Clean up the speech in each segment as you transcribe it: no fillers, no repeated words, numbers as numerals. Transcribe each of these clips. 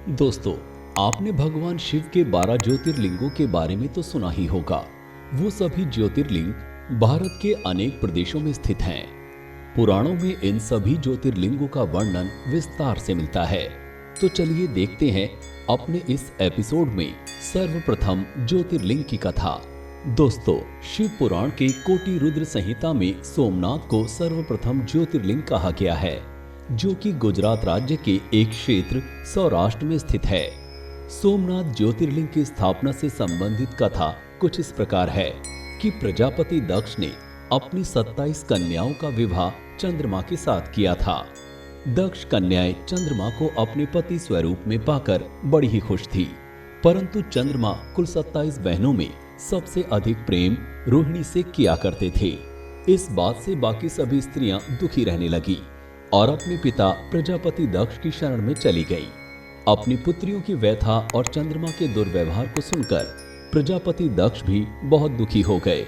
दोस्तों, आपने भगवान शिव के 12 ज्योतिर्लिंगों के बारे में तो सुना ही होगा। वो सभी ज्योतिर्लिंग भारत के अनेक प्रदेशों में स्थित हैं। पुराणों में इन सभी ज्योतिर्लिंगों का वर्णन विस्तार से मिलता है। तो चलिए देखते हैं अपने इस एपिसोड में सर्वप्रथम ज्योतिर्लिंग की कथा। दोस्तों, शिव पुराण के कोटि रुद्र संहिता में सोमनाथ को सर्वप्रथम ज्योतिर्लिंग कहा गया है, जो कि गुजरात राज्य के एक क्षेत्र सौराष्ट्र में स्थित है। सोमनाथ ज्योतिर्लिंग की स्थापना से संबंधित कथा कुछ इस प्रकार है कि प्रजापति दक्ष ने अपनी 27 कन्याओं का विवाह चंद्रमा के साथ किया था। दक्ष कन्याएं चंद्रमा को अपने पति स्वरूप में पाकर बड़ी ही खुश थी, परंतु चंद्रमा कुल 27 बहनों में सबसे अधिक प्रेम रोहिणी से किया करते थे। इस बात से बाकी सभी स्त्रियां दुखी रहने लगी और अपने पिता प्रजापति दक्ष की शरण में चली गई। अपनी पुत्रियों की व्यथा और चंद्रमा के दुर्व्यवहार को सुनकर प्रजापति दक्ष भी बहुत दुखी हो गए।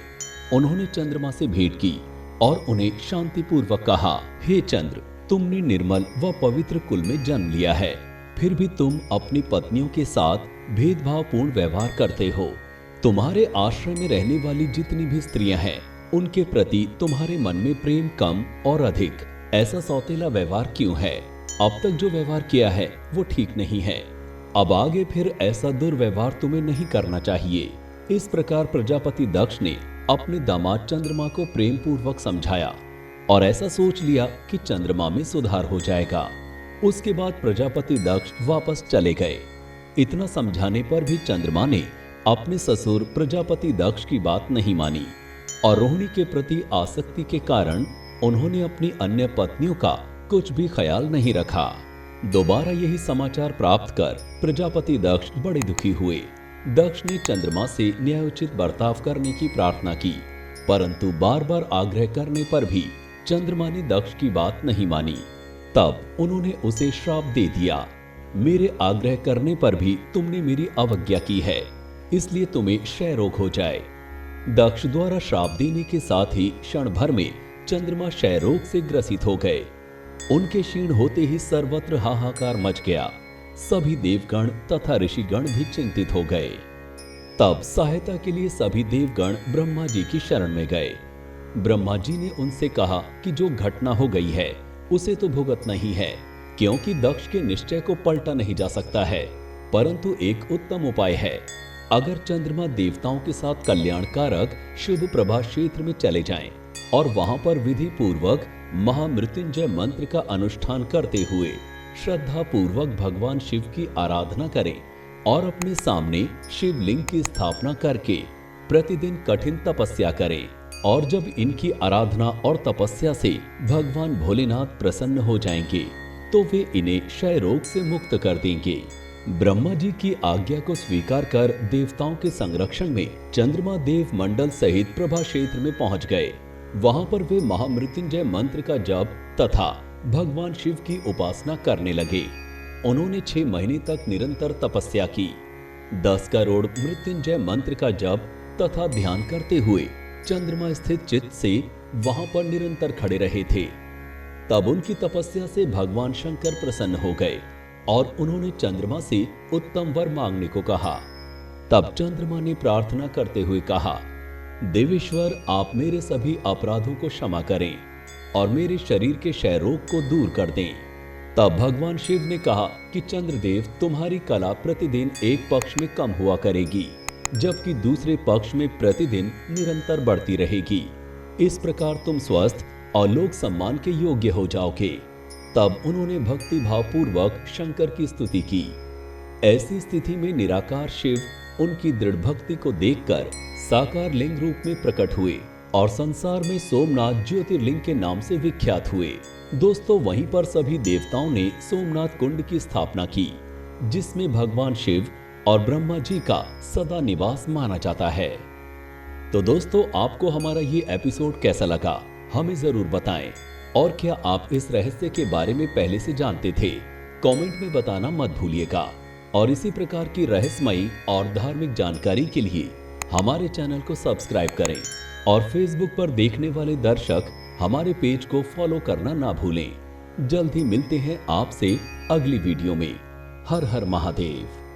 उन्होंने चंद्रमा से भेंट की और उन्हें शांतिपूर्वक कहा, हे चंद्र, तुमने निर्मल व पवित्र कुल में जन्म लिया है, फिर भी तुम अपनी पत्नियों के साथ भेदभावपूर्ण व्यवहार करते हो। तुम्हारे आश्रय में रहने वाली जितनी भी स्त्रियां हैं, उनके प्रति तुम्हारे मन में प्रेम कम और अधिक। ऐसा सौतेला व्यवहार क्यों है? अब तक जो व्यवहार किया है वो ठीक नहीं है। अब आगे फिर ऐसा दुर्व्यवहार तुम्हें नहीं करना चाहिए। इस प्रकार प्रजापति दक्ष ने अपने दामाद चंद्रमा को प्रेम पूर्वक समझाया और ऐसा सोच लिया कि चंद्रमा में सुधार हो जाएगा। उसके बाद प्रजापति दक्ष वापस चले गए। इतना समझाने पर भी चंद्रमा ने अपने ससुर प्रजापति दक्ष की बात नहीं मानी और रोहिणी के प्रति आसक्ति के कारण उन्होंने अपनी अन्य पत्नियों का कुछ भी ख्याल नहीं रखा। दोबारा यही समाचार प्राप्त कर प्रजापति दक्ष बड़े दुखी हुए। दक्ष ने चंद्रमा से न्यायोचित बर्ताव करने की प्रार्थना की, परंतु बार बार आग्रह करने पर भी चंद्रमा ने दक्ष की बात नहीं मानी। तब उन्होंने उसे श्राप दे दिया, मेरे आग्रह करने पर भी तुमने मेरी अवज्ञा की है, इसलिए तुम्हें क्षय रोग हो जाए। दक्ष द्वारा श्राप देने के साथ ही क्षण भर में चंद्रमा क्षय रोग से ग्रसित हो गए। उनके क्षीण होते ही सर्वत्र हाहाकार मच गया। सभी देवगण तथा ऋषिगण भी चिंतित हो गए। तब सहायता के लिए सभी देवगण ब्रह्मा जी की शरण में गए। ब्रह्मा जी ने उनसे कहा कि जो घटना हो गई है उसे तो भुगतना ही है, क्योंकि दक्ष के निश्चय को पलटा नहीं जा सकता है। परंतु एक उत्तम उपाय है। अगर चंद्रमा देवताओं के साथ कल्याणकारक शुभ प्रभा क्षेत्र में चले जाएं और वहां पर विधि पूर्वक महामृत्युंजय मंत्र का अनुष्ठान करते हुए श्रद्धा पूर्वक भगवान शिव की आराधना करें और अपने सामने शिवलिंग की स्थापना करके प्रतिदिन कठिन तपस्या करें, और जब इनकी आराधना और तपस्या से भगवान भोलेनाथ प्रसन्न हो जाएंगे तो वे इन्हें क्षय रोग से मुक्त कर देंगे। ब्रह्मा जी की आज्ञा को स्वीकार कर देवताओं के संरक्षण में चंद्रमा देव मंडल सहित प्रभा क्षेत्र में पहुंच गए। वहां पर वे महामृत्युंजय मंत्र का जप तथा भगवान शिव की उपासना करने लगे। उन्होंने 6 महीने तक निरंतर तपस्या की। 10 करोड़ मृत्युंजय मंत्र का जप तथा ध्यान करते हुए चंद्रमा स्थित चित्त से वहां पर निरंतर खड़े रहे थे। तब उनकी तपस्या से भगवान शंकर प्रसन्न हो गए और उन्होंने चंद्रमा से उत्तम वर मांगने को कहा। तब चंद्रमा ने प्रार्थना करते हुए कहा, देवेश्वर, आप मेरे सभी अपराधों को क्षमा करें और मेरे शरीर के क्षय रोग को दूर कर दें। तब भगवान शिव ने कहा कि चंद्रदेव, तुम्हारी कला प्रतिदिन एक पक्ष में कम हुआ करेगी, जबकि दूसरे पक्ष में प्रतिदिन निरंतर बढ़ती रहेगी। इस प्रकार तुम स्वस्थ और लोक सम्मान के योग्य हो जाओगे। तब उन्होंने भक्ति भाव पूर्वक शंकर की स्तुति की। ऐसी स्थिति में निराकार शिव उनकी दृढ़ भक्ति को देखकर साकार लिंग रूप में प्रकट हुए और संसार में सोमनाथ ज्योतिर्लिंग के नाम से विख्यात हुए। दोस्तों, वहीं पर सभी देवताओं ने सोमनाथ कुंड की स्थापना की, जिसमें भगवान शिव और ब्रह्मा जी का सदा निवास माना जाता है। तो दोस्तों, आपको हमारा ये एपिसोड कैसा लगा हमें जरूर बताएं, और क्या आप इस रहस्य के बारे में पहले से जानते थे? कमेंट में बताना मत भूलिएगा। और इसी प्रकार की रहस्यमयी और धार्मिक जानकारी के लिए हमारे चैनल को सब्सक्राइब करें और फेसबुक पर देखने वाले दर्शक हमारे पेज को फॉलो करना ना भूलें। जल्द ही मिलते हैं आपसे अगली वीडियो में। हर हर महादेव।